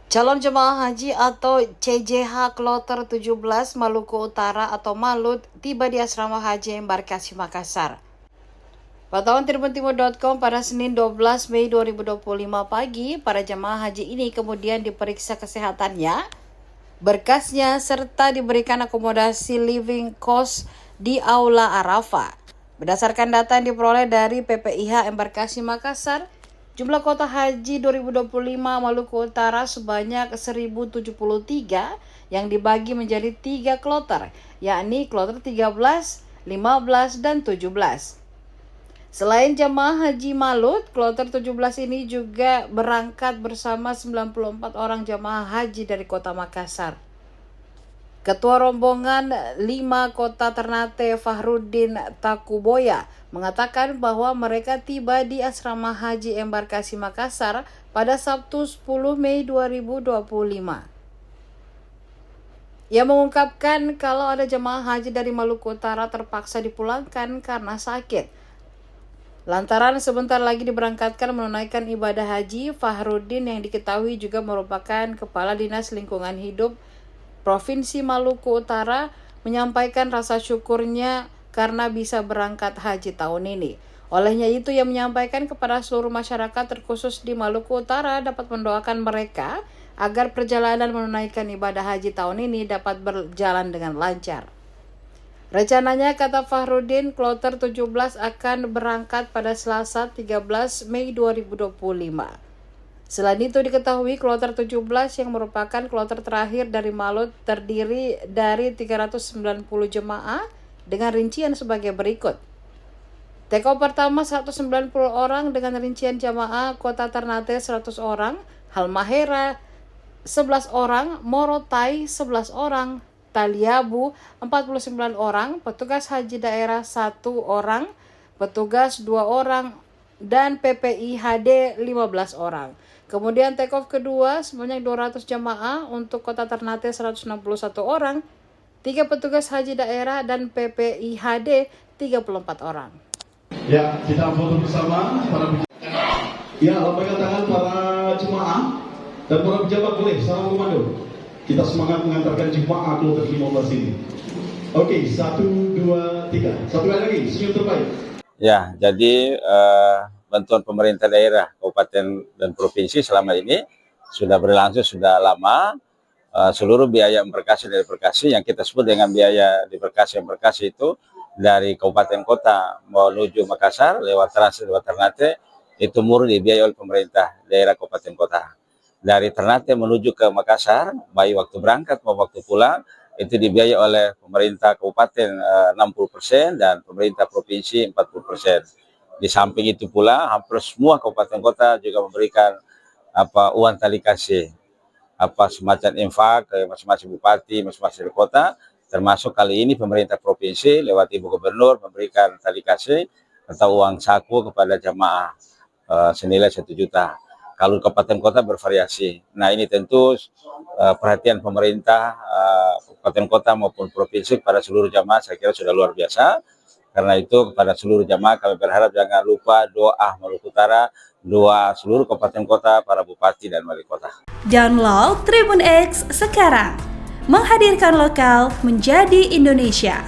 Calon jemaah haji atau CJH Kloter 17 Maluku Utara atau Malut tiba di asrama haji Embarkasi Makassar. Pantauan tribuntimur.com pada Senin 12 Mei 2025 pagi, para jemaah haji ini kemudian diperiksa kesehatannya, berkasnya, serta diberikan akomodasi living cost di Aula Arafah. Berdasarkan data yang diperoleh dari PPIH Embarkasi Makassar, jumlah kuota haji 2025 Maluku Utara sebanyak 1.073 yang dibagi menjadi 3 kloter, yakni kloter 13, 15, dan 17. Selain jemaah haji Malut, kloter 17 ini juga berangkat bersama 94 orang jemaah haji dari kota Makassar. Ketua rombongan 5 kota Ternate Fahrudin Takuboya mengatakan bahwa mereka tiba di asrama haji Embarkasi Makassar pada Sabtu 10 Mei 2025. Ia mengungkapkan kalau ada jemaah haji dari Maluku Utara terpaksa dipulangkan karena sakit. Lantaran sebentar lagi diberangkatkan menunaikan ibadah haji, Fahrudin yang diketahui juga merupakan Kepala Dinas Lingkungan Hidup Provinsi Maluku Utara menyampaikan rasa syukurnya karena bisa berangkat haji tahun ini. Olehnya itu, ia menyampaikan kepada seluruh masyarakat terkhusus di Maluku Utara dapat mendoakan mereka agar perjalanan menunaikan ibadah haji tahun ini dapat berjalan dengan lancar. Rencananya, kata Fahrudin, kloter 17 akan berangkat pada Selasa 13 Mei 2025. Selain itu diketahui kloter 17 yang merupakan kloter terakhir dari Malut terdiri dari 390 jemaah dengan rincian sebagai berikut. TKO pertama 190 orang dengan rincian jemaah Kota Ternate 100 orang, Halmahera 11 orang, Morotai 11 orang, Taliabu 49 orang, petugas haji daerah 1 orang, petugas 2 orang, dan PPIHD 15 orang. Kemudian take-off kedua sebanyak 200 jemaah untuk kota Ternate 161 orang, 3 petugas haji daerah, dan PPIHD 34 orang. Ya, kita foto bersama para ya, lambaikan tangan para jemaah dan para pejabat boleh salam komando. Kita semangat mengantarkan jemaah kloter 15 ini. Oke, 1, 2, 3. Satu kali lagi, senyum terbaik. Ya, jadi bantuan pemerintah daerah, kabupaten dan provinsi selama ini sudah berlangsung sudah lama. Seluruh biaya embarkasi dari Embarkasi yang kita sebut dengan biaya di Embarkasi itu dari kabupaten kota menuju Makassar lewat transit lewat Ternate itu murni dibiayai oleh pemerintah daerah kabupaten kota. Dari Ternate menuju ke Makassar, baik waktu berangkat maupun waktu pulang, itu dibiayai oleh pemerintah kabupaten 60% dan pemerintah provinsi 40%. Di samping itu pula, hampir semua kabupaten kota juga memberikan uang tali kasih, semacam infak ke masing-masing bupati, masing-masing kota, termasuk kali ini pemerintah provinsi lewat Ibu Gubernur memberikan tali kasih atau uang saku kepada jamaah senilai 1 juta. Kalau kabupaten kota bervariasi. Nah, ini tentu perhatian pemerintah kabupaten kota maupun provinsi pada seluruh jamaah saya kira sudah luar biasa. Karena itu kepada seluruh jamaah kami berharap jangan lupa doa Maluku Utara, doa seluruh kabupaten kota, para bupati dan wali kota. Download Tribun X sekarang, menghadirkan lokal menjadi Indonesia.